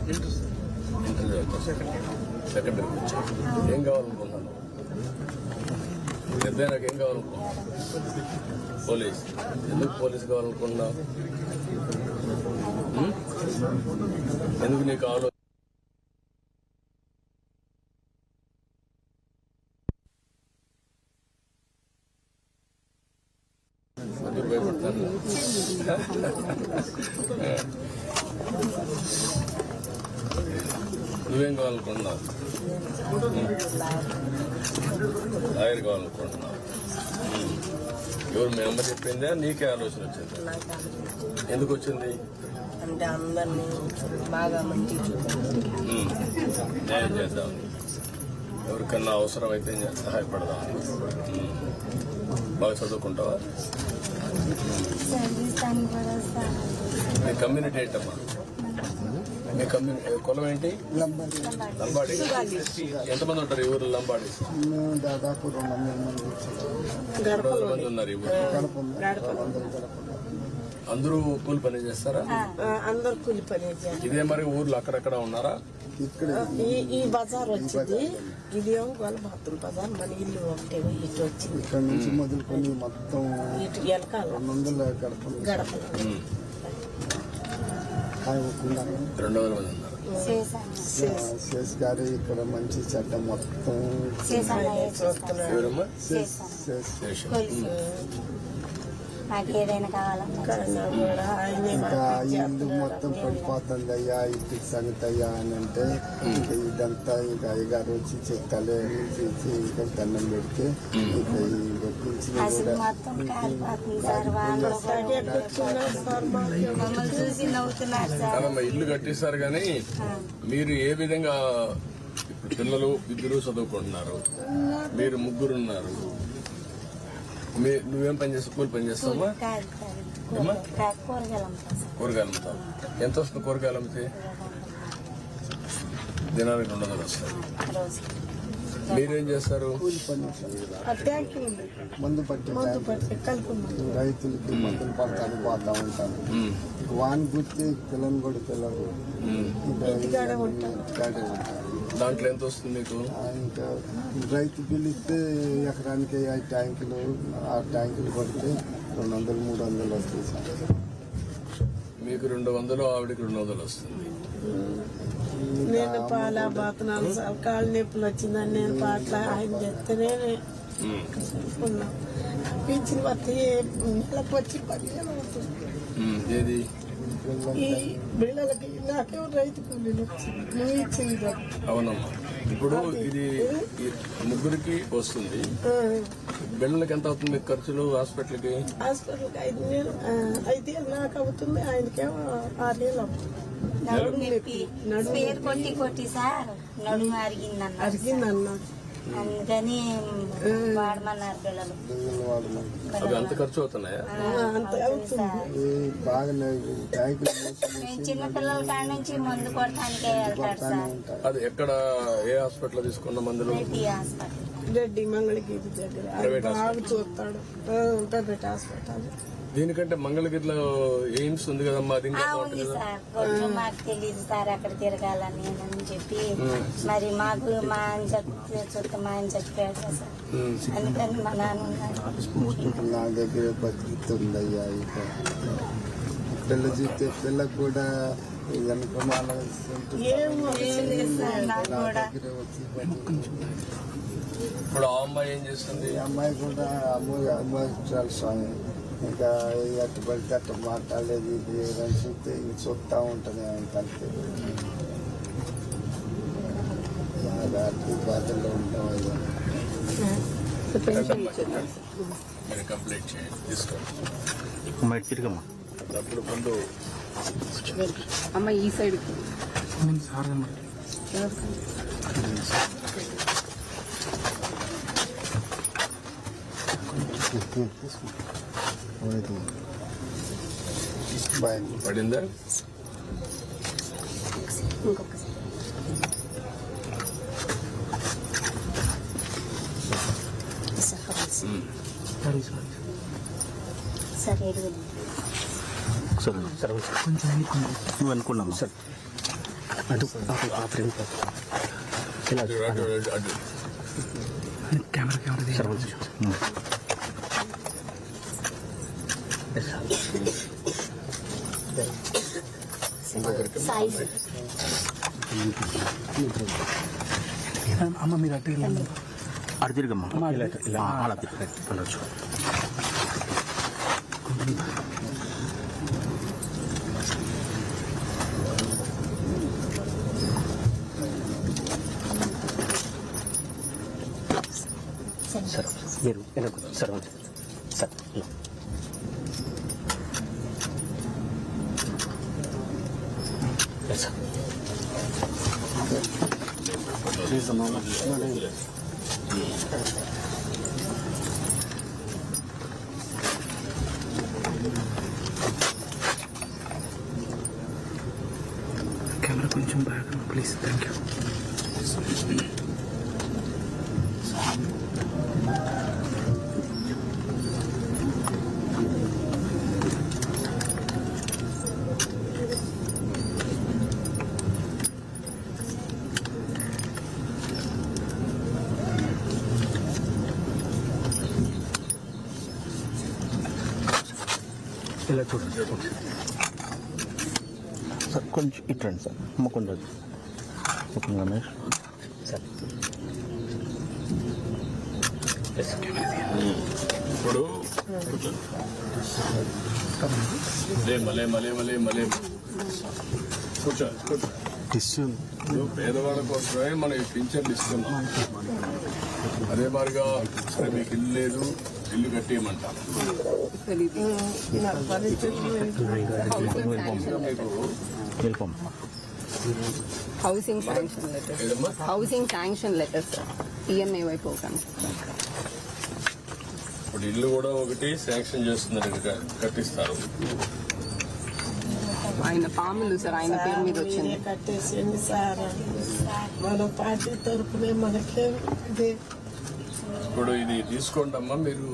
Interview సెకండరీకి వచ్చా. ఏం కావాలనుకున్నాను? పెద్దయినాక ఏం కావాలనుకున్నాను? పోలీస్. ఎందుకు పోలీస్ కావాలనుకున్నావు? ఎందుకు నీకు ఆలోచన? భయపడతాను. నువ్వేం కావాలనుకుంటున్నావు? లాయర్ కావాలనుకుంటున్నావు. ఎవరు మీ అమ్మ చెప్పిందా? నీకే ఆలోచన వచ్చింది? ఎందుకు వచ్చింది? అంటే అందరినీ బాగా మంచి న్యాయం చేద్దాం, ఎవరికన్నా అవసరం అయితే సహాయపడదాం. బాగా చదువుకుంటావా? మీ కమ్యూనిటీ ఏంటమ్మా? మీ కులం ఏంటి? లంబాడి. ఎంతమంది ఉంటారు ఈ ఊరు లంబాడి? దాదాపు 200 మంది ఉన్నారు ఈ ఊరు. అందరూ కూలి పని చేస్తారా? అందరు కూలి పని చేస్తారు. ఇదే మరి ఊర్లో అక్కడక్కడ ఉన్నారా? ఈ బజార్ వచ్చింది, ఇది గోలబాతుల బజార్. మన ఇల్లు ఒకటే ఇటు వచ్చింది. ఇక్కడ నుంచి మొదలుకొని మొత్తం ఇటు వెనకాల 200 గడపలు 200 మంది ఉన్నారు. శేష్ గారు ఇక్కడ మంచి చెడ్డ మొత్తం ఎవరమ్మా? నాకేదైనా ఇంకా ఇల్లు మొత్తం పడిపోతుంది అయ్యా, ఇంటికి సంగతి అయ్యా అని అంటే ఇంకా ఇదంతా ఇంకా అయ్యగారు వచ్చి చెక్కలే చేసి ఇంకా దండం పెడితే ఇంకా ఇల్లు కట్టిస్తారు. కానీ మీరు ఏ విధంగా ఇప్పుడు పిల్లలు ఇద్దరు చదువుకుంటున్నారు, మీరు ముగ్గురున్నారు, నువ్వేం పని చేస్తావు? కూలి పని చేస్తావా? కూరగాయలు అమ్ముతావు. ఎంత వస్తుంది కూరగాయలు అమ్మితే? దినానికి 200 వస్తాయి. మీరేం చేస్తారు? మందు పట్టి రైతులకి మందులు పడతాను పోతా ఉంటాను. వాని గుర్తి పిల్లలు కూడా పిల్లలు దాంట్లో ఎంత వస్తుంది మీకు? ఇంకా రైతు బిల్లు ఇస్తే ఎకరానికి 5 ట్యాంకులు 6 ట్యాంకులు పడితే 200-300 వస్తాయి సార్. మీకు 200, ఆవిడకి 200 వస్తుంది. నేను పాల బాతనాలు కాళ్ళు నొప్పులు వచ్చిందని నేను పాటల ఆయన చెప్తేనే పింఛన్ వస్తే నెలకు వచ్చి 10,000 అవుతుంది. ఏది ఈ బిళ్ళలకి నాకేమో రైతు కూలీలు వచ్చింది, నువ్వు ఇచ్చింది. అవునమ్మా. ఇప్పుడు ఇది ముగ్గురికి వస్తుంది. బిళ్ళలకి ఎంత అవుతుంది మీకు ఖర్చులు? హాస్పిటల్కి 5,000 నాకు అవుతుంది, ఆయనకేమో 6,000 అవుతుంది. కొట్టి సార్ నడుము అరిగిందన్న. అందుకని వాడమన్నారు పిల్లలు. అవి అంత ఖర్చు అవుతున్నాయా? అంత అవుతుంది. చిన్న పిల్లల కాడ నుంచి మందు కొడటానికే వెళ్తాడు సార్. అది ఎక్కడ, ఏ హాస్పిటల్ తీసుకున్న మందులు? రెడ్డి మంగళగిరి దగ్గర బాగా చూస్తాడు, ప్రైవేట్ హాస్పిటల్. దీనికంటే మంగళగిరిలో ఎయిమ్స్ ఉంది కదమ్మా, అది ఇంకా ఉంది సార్. కొంచెం మాకు తెలియదు సార్ అక్కడ తిరగాలని అని చెప్పి, మరి మాకు మా ఆయన చచ్చిపోయాడు కదా సార్, అందుకని మా నాన్న ఉన్నారు. నా దగ్గర బతుకుతుందయ్యా. ఇక పిల్ల చూస్తే పిల్ల కూడా వెనకమాల ఇప్పుడు ఆ అమ్మాయి ఏం చేస్తుంది? అమ్మాయి కూడా అమ్మాయి చాలా స్వామి. ఇంకా అట్టు పడితే అట్ట మాట్లాడలేదు, ఇది చూస్తే ఇంక చూస్తూ ఉంటుంది ఆయన కలిసి. అట్టి బాధల్లో ఉంటాం. మీరు కంప్లీట్ చేయండి, తీసుకోండి. అప్పుడు ముందు అమ్మ ఈ సైడ్ పడిందా? సరే కొంచెం నువ్వు అనుకున్నాము సార్. అటు ఆ ఫ్రేమ్ ఇలా అడ్డు కెమెరా అమ్మ మీరు అటు అటు తిరిగమ్మా ఇలా అలా తిరగచ్చు. సార్ మీరు సార్ సార్ కెమెరా కొంచెం బాగా ప్లీజ్. Thank you. ఇలా చూడండి సార్, కొంచెం ఇట్రండి సార్. అమ్మ కొంచెం రమేష్ సార్. ఇప్పుడు మలే కూర్చో. టిష్యూ పేదవాళ్ళ కోసమే మనం ఈ పింఛన్లు ఇస్తున్నాం. అదే మాదిరిగా సరే మీకు ఇల్లు లేదు, ఇల్లు కట్టేయమంటాం. వెళ్ళిపోం. Housing sanction letters, housing sanction letters EMI వైపు ఒకటి. ఇప్పుడు ఇల్లు కూడా ఒకటి శాంక్షన్ చేస్తున్నారు, కట్టిస్తారు. ఆయన పాములు సార్, ఆయన పేరు మీద వచ్చింది. కట్టేసింది సార్. మన పార్టీ తరఫునే మనకే ఇప్పుడు ఇది తీసుకోండి అమ్మా. మీరు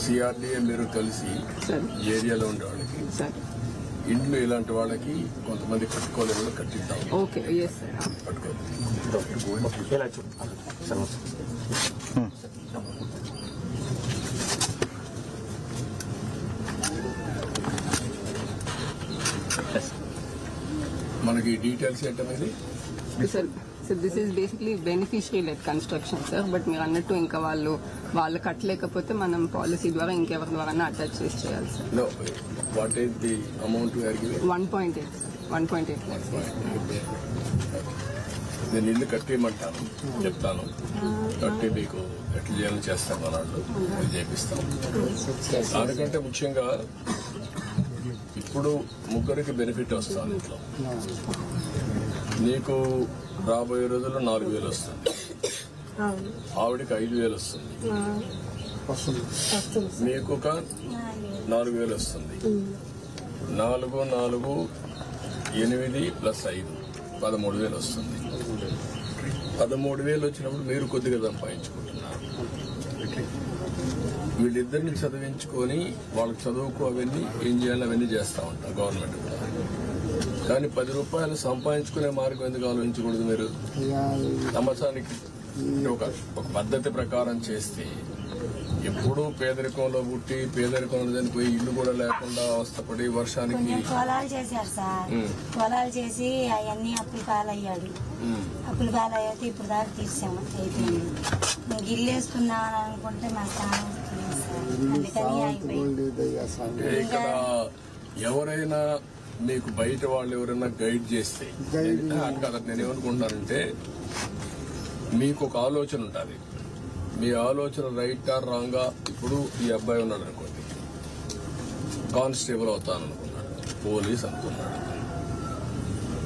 సిఆర్డీఏ మీరు కలిసి సార్ ఏరియాలో ఉండే వాళ్ళకి సార్ ఇండ్లు ఇలాంటి వాళ్ళకి కొంతమంది కట్టుకోలేని కట్టిద్దాం. Okay yes sir. పట్టుకోండి. ఇలా చూడండి సార్. మనకి డీటెయిల్స్ ఏంటనేది sir this is basically beneficiary led construction sir. But మీరు అన్నట్టు ఇంకా వాళ్ళు కట్టలేకపోతే మనం పాలసీ ద్వారా ఇంకెవరి ద్వారా అటాచ్ చేసి చేయాలి sir. No, what is the amount 1.8 1.8 lakhs. నేను ఇల్లు కట్టేయమంటాను, చెప్తాను. కట్టి మీకు ఎట్లా చేయాలని చేస్తాను, అన్నాడు చేపిస్తాం. దానికంటే ముఖ్యంగా ఇప్పుడు ముగ్గురికి బెనిఫిట్ వస్తుంది. ఇంట్లో నీకు రాబోయే రోజుల్లో 4,000 వస్తుంది, ఆవిడకి 5,000 వస్తుంది, మీకు ఒక 4,000 వస్తుంది. 4 4 8 ప్లస్ 5 13,000 వస్తుంది. 13,000 వచ్చినప్పుడు మీరు కొద్దిగా సంపాదించుకుంటున్నారు. వీళ్ళిద్దరిని చదివించుకొని వాళ్ళకి చదువుకు అవన్నీ ఏం చేయాలి అవన్నీ చేస్తూ ఉంటాం గవర్నమెంట్ కూడా. కానీ 10 రూపాయలు సంపాదించుకునే మార్గం ఎందుకు ఆలోచించకూడదు? మీరు సంవత్సరానికి ఒక పద్ధతి ప్రకారం చేస్తే ఎప్పుడూ పేదరికంలో పుట్టి పేదరికంలో చనిపోయి ఇల్లు కూడా లేకుండా అవస్థపడి వర్షానికి పొలాలు చేశారు సార్. పొలాలు చేసి అవన్నీ అప్పులు పాలయ్యాడు. అప్పులు పాలయ్యాక ఇప్పుడు దాకా తీసాము, అయిపోయింది. ఇంక ఇల్లు వేసుకుందామని అనుకుంటే మా స్థానం అందుకని అయిపోయింది. ఇక్కడ ఎవరైనా మీకు బయట వాళ్ళు ఎవరైనా గైడ్ చేస్తే కదా, నేనేమనుకుంటానంటే మీకు ఒక ఆలోచన ఉంటుంది. మీ ఆలోచన రైటా రాంగా. ఇప్పుడు ఈ అబ్బాయి ఉన్నాడు అనుకోండి, కానిస్టేబుల్ అవుతాననుకున్నాడు, పోలీస్ అనుకున్నాడు,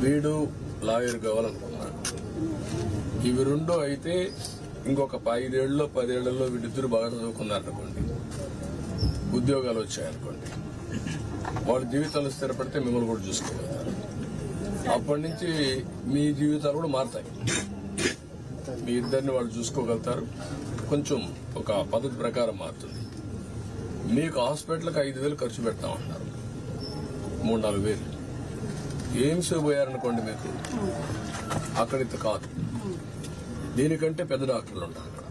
వీడు లాయర్ కావాలనుకున్నాడు. ఇవి రెండో అయితే ఇంకొక 5 ఏళ్ళలో 10 ఏళ్లలో వీళ్ళిద్దరు బాగా చదువుకున్నారనుకోండి, ఉద్యోగాలు వచ్చాయనుకోండి, వాళ్ళ జీవితాలు స్థిరపడితే మిమ్మల్ని కూడా చూసుకోగలుగుతారు. అప్పటి నుంచి మీ జీవితాలు కూడా మారుతాయి. మీ ఇద్దరిని వాళ్ళు చూసుకోగలుగుతారు. కొంచెం ఒక పద్ధతి ప్రకారం మారుతుంది. మీకు హాస్పిటల్కి 5,000 ఖర్చు పెడతామంటారు, 3-4 వేలు. ఎయిమ్స్ పోయారనుకోండి మీకు అక్కడ ఇంత కాదు, దీనికంటే పెద్ద డాక్టర్లు ఉంటారు అక్కడ.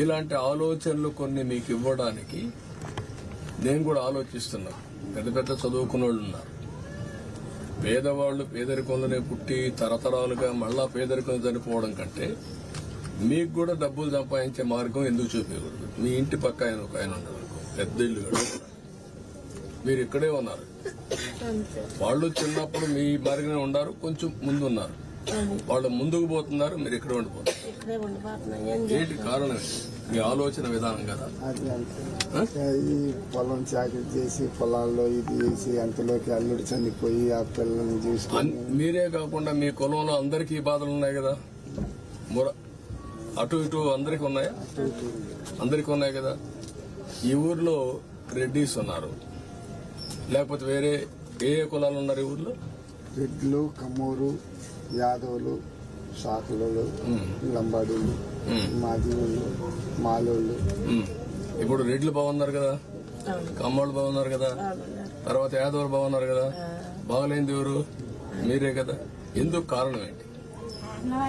ఇలాంటి ఆలోచనలు కొన్ని మీకు ఇవ్వడానికి నేను కూడా ఆలోచిస్తున్నా. పెద్ద పెద్ద చదువుకున్న వాళ్ళు ఉన్నారు, పేదవాళ్ళు పేదరికంలోనే పుట్టి తరతరాలుగా మళ్ళా పేదరికం చనిపోవడం కంటే మీకు కూడా డబ్బులు సంపాదించే మార్గం ఎందుకు చూపించకూడదు? మీ ఇంటి పక్క ఆయన ఒక ఆయన ఉన్నారు, పెద్ద ఇల్లు కూడా, మీరు ఇక్కడే ఉన్నారు. వాళ్ళు చిన్నప్పుడు మీ మార్గనే ఉన్నారు, కొంచెం ముందు ఉన్నారు. వాళ్ళు ముందుకు పోతున్నారు, మీరు ఇక్కడే ఉండిపోతున్నారు. ఇక్కడే ఉండిపోతున్నాం. ఏంటి కారణం? మీ ఆలోచన విధానం కదా. అది అంతే. ఈ పొలం చాకరీ చేసి పొలాల్లో ఇది వేసి అంతలోకి అల్లుడు చనిపోయి ఆ పిల్లల్ని చూసుకొని మీరే కాకుండా మీ కులంలో అందరికీ ఈ బాధలు ఉన్నాయి కదా, అటు ఇటు అందరికీ ఉన్నాయా? అందరికీ ఉన్నాయి కదా. ఈ ఊర్లో రెడ్డిస్ ఉన్నారు, లేకపోతే వేరే ఏ కులాలు ఉన్నారు ఈ ఊర్లో? రెడ్లు, కమ్మూరు, యాదవులు, శాఖలు, లంబాడీలు, మాదివులు, మాలోళ్ళు. ఇప్పుడు రెడ్లు బాగున్నారు కదా, కమ్మోళ్ళు బాగున్నారు కదా, తర్వాత యాదవులు బాగున్నారు కదా. బాగలేంది ఎవరు? మీరే కదా. ఎందుకు? కారణం ఏంటి?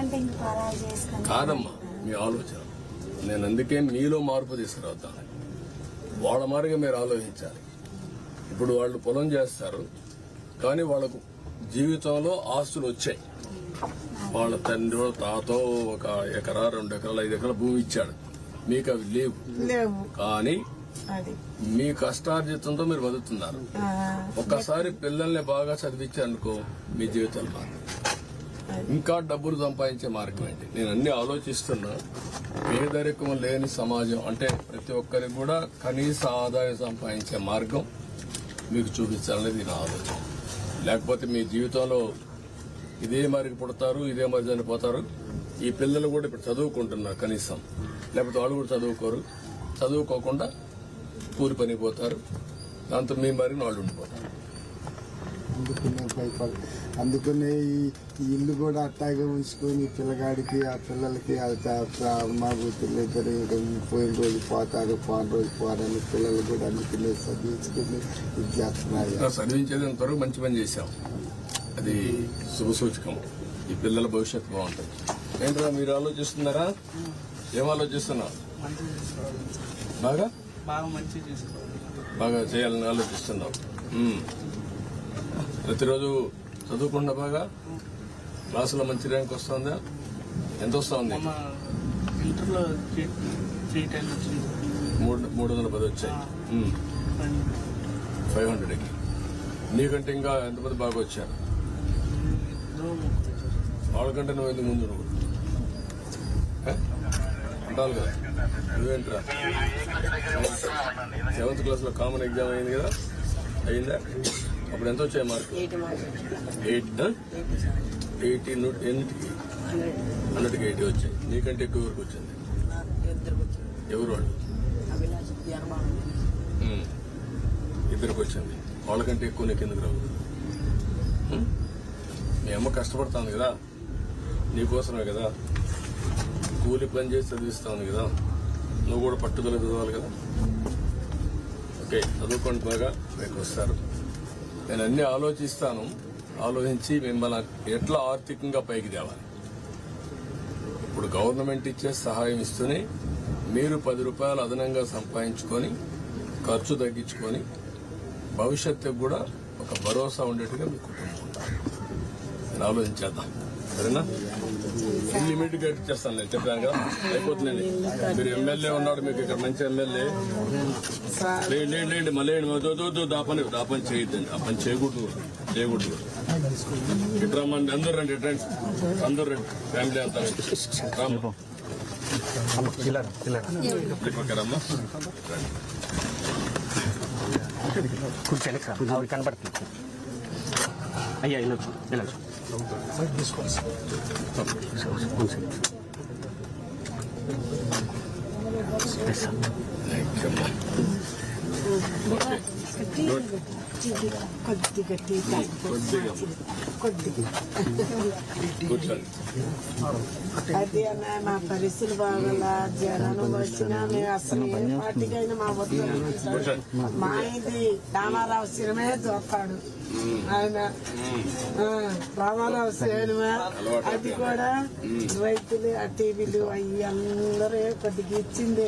అంటే ఇంక పొలాలు చేసుకొని కాదమ్మా, మీ ఆలోచన. నేను అందుకే మీలో మార్పు తీసుకురావుతాను. వాళ్ళ మారిగా మీరు ఆలోచించాలి. ఇప్పుడు వాళ్ళు పొలం చేస్తారు, కానీ వాళ్ళకు జీవితంలో ఆస్తులు వచ్చాయి. వాళ్ళ తండ్రి తాతో 1 ఎకరా 2 ఎకరాలు 5 ఎకరాల భూమి ఇచ్చాడు, మీకు అవి లేవు. లేవు. కానీ అది మీ కష్టార్జితంతో మీరు బతుకుతున్నారు. ఒక్కసారి పిల్లల్ని బాగా చదివించారనుకో, మీ జీవితాలు మారు. ఇంకా డబ్బులు సంపాదించే మార్గం ఏంటి? నేను అన్ని ఆలోచిస్తున్నా. పేదరికం లేని సమాజం అంటే ప్రతి ఒక్కరికి కూడా కనీస ఆదాయం సంపాదించే మార్గం మీకు చూపించాలనేది నా ఆలోచన. లేకపోతే మీ జీవితంలో ఇదే మరికి పుడతారు, ఇదే మరి చనిపోతారు. ఈ పిల్లలు కూడా ఇప్పుడు చదువుకుంటున్నారు కనీసం, లేకపోతే వాళ్ళు కూడా చదువుకోరు. చదువుకోకుండా కూలి పని పోతారు, దాంతో మీ మరిని వాళ్ళు ఉండిపోతారు. అందుకనే ఈ ఇల్లు కూడా అట్టాగే ఉంచుకొని పిల్లగాడికి ఆ పిల్లలకి మా కూతుర్లు ఇద్దరు పోయిన రోజు పోతారు, పోయిన రోజు పోరని పిల్లలు కూడా అందుకనే చదివించుకుని ఇది చేస్తున్నారు. చదివించేది అంతవరకు మంచి పని చేశాం, అది శుభసూచకం. ఈ పిల్లల భవిష్యత్తు బాగుంటుంది. ఏంట్రా మీరు ఆలోచిస్తున్నారా? ఏం ఆలోచిస్తున్నారు? బాగా బాగా చేయాలని ఆలోచిస్తున్నాం. ప్రతిరోజు చదువుకుండా బాగా క్లాసులో మంచి ర్యాంక్ వస్తుందా? ఎంత వస్తుంది? 310 వచ్చాయి. 500కి. నీకంటే ఇంకా ఎంతమంది బాగా వచ్చారు? వాళ్ళకంటే నువ్వు ఎందుకు ముందు? నువ్వు ఉండాలి కదా. నువ్వేంట్రా 7th క్లాస్లో కామన్ ఎగ్జామ్ అయింది కదా, అయిందా? అప్పుడు ఎంత వచ్చాయి మార్కు? 80 ఎన్నిటికి? 100కి 80 వచ్చాయి. నీకంటే ఎక్కువ వరకు వచ్చింది. ఎవరు వాళ్ళు? ఇద్దరికి వచ్చింది. వాళ్ళకంటే ఎక్కువ నీకు ఎందుకు రావు? మీ అమ్మ కష్టపడుతుంది కదా, నీకోసమే కదా, కూలి పని చేసి చదివిస్తాను కదా, నువ్వు కూడా పట్టుదల చదవాలి కదా. ఓకే, చదువుకోండి బాగా, మీకు వస్తారు. నేను అన్ని ఆలోచిస్తాను. ఆలోచించి మిమ్మల్ని ఎట్లా ఆర్థికంగా పైకి తేవాలి. ఇప్పుడు గవర్నమెంట్ ఇచ్చే సహాయం ఇస్తూనే మీరు 10 రూపాయలు అదనంగా సంపాదించుకొని ఖర్చు తగ్గించుకొని భవిష్యత్తుకు కూడా ఒక భరోసా ఉండేట్టుగా మీ కుటుంబం ఉంటారు. నేను ఆలోచించేద్దాం, సరేనా? లిమిట్ గా ఇచ్చేస్తాను, నేను చెప్పాను కదా, అయిపోతుందండి. మీరు ఎమ్మెల్యే ఉన్నాడు, మీకు ఇక్కడ మంచి ఎమ్మెల్యే. లేండి మళ్ళీ దాపని చేయొద్దండి, ఆ పని చేయకూడదు. ఇక్కడ రమ్మండి, అందరూ రండి, ఫ్రెండ్స్ అందరూ రండి, ఫ్యామిలీ అంతా రమ్మా. కూర్చొని కనపడుతుంది. అయ్యా వెళ్ళొచ్చు. ఓకే. కొద్దిగా టీ కొద్దిగా కొద్దిగా కూర్చోండి. అది అన్న మా పరిస్థితులు బాగా జనం వచ్చినా మేము అసలు ఏ పార్టీకైనా మా వద్దు మా ఇది రామారావు సినిమే చూస్తాడు ఆయన. రామారావు సినిమా అది కూడా రైతులు ఆ టీవీలు అవి అందరూ కొద్దిగా ఇచ్చింది.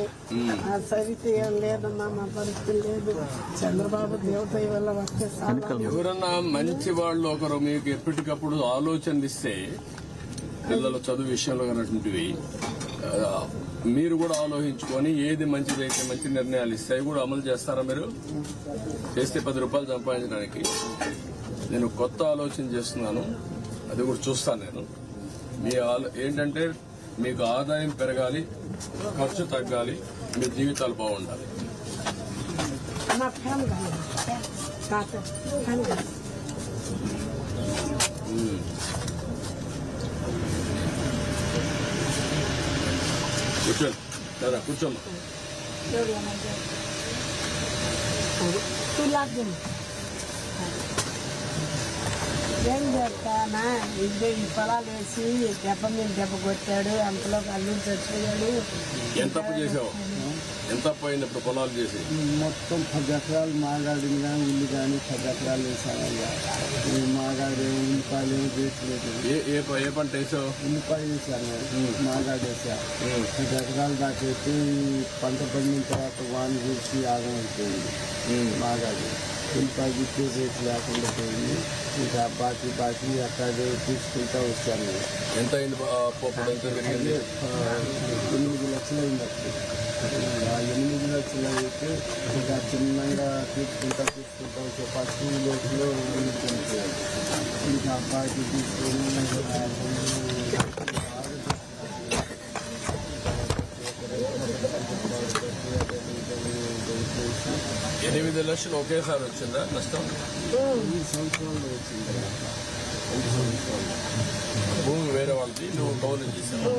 ఆ సరితే ఏం లేదమ్మా మా పరిస్థితి లేదు. చంద్రబాబు దేవత వల్ల వస్తే ఎవరన్నా మంచి వాళ్ళు ఒకరు మీకు ఎప్పటికప్పుడు ఆలోచనలు ఇస్తే పిల్లల చదువు విషయంలో అన్నటువంటివి మీరు కూడా ఆలోచించుకొని ఏది మంచిదైతే మంచి నిర్ణయాలు ఇస్తాయి కూడా అమలు చేస్తారా? మీరు చేస్తే 10 రూపాయలు సంపాదించడానికి నేను కొత్త ఆలోచన చేస్తున్నాను, అది కూడా చూస్తాను నేను. మీ ఏంటంటే మీకు ఆదాయం పెరగాలి, ఖర్చు తగ్గాలి, మీ జీవితాలు బాగుండాలి. మా ఫ్యాన్ తాత ఫ్యాన్ కూర్చోండి కదా, కూర్చోమ్మా. ఏం చేస్తానా ఇదే ఈ పొలాలు వేసి దెబ్బ మీద దెబ్బ కొట్టాడు, అంతలో అల్లుడు చచ్చిపోయాడు. ఎంత అప్పు చేసావు? ఎంత అప్పు అయింది ఇప్పుడు పొలాలు చేసి? మొత్తం 10 ఎకరాలు మాగాడిని కానీ ఇల్లు కానీ 10 ఎకరాలు వేసానయ్యా. మాగాడు ఉల్లిపాయలు ఏమి వేసలేదు. ఏ పంట వేసావు? ఉల్లిపాయ వేసాను, మాగాడు వేసా. 10 ఎకరాలు దాకా వేసి పంట పండిన తర్వాత వాన చూసి ఆగం అయిపోయింది. మాగాడు ఉల్లిపాయ గుర్తు రేటు లేకుండా పోయింది. ఇంకా బాకీ అక్కడ తీసుకుంటా వచ్చాను. ఎంత అయింది అప్పు? అప్పుడు ఎంత పెరిగింది? 8 లక్షలు అయింది అప్పుడు. 8 లక్షలు అయితే ఇంకా చిన్నగా తీసుకుంటా వచ్చే ఫస్ట్ లోపల చనిపోయాడు. ఇంకా బాకీ తీసుకొని 8 లక్షలు ఒకేసారి వచ్చిందా నష్టం? ఈ సంవత్సరంలో వచ్చింది. భూమి వేరే వాళ్ళది, నువ్వు కౌలు చేసావు.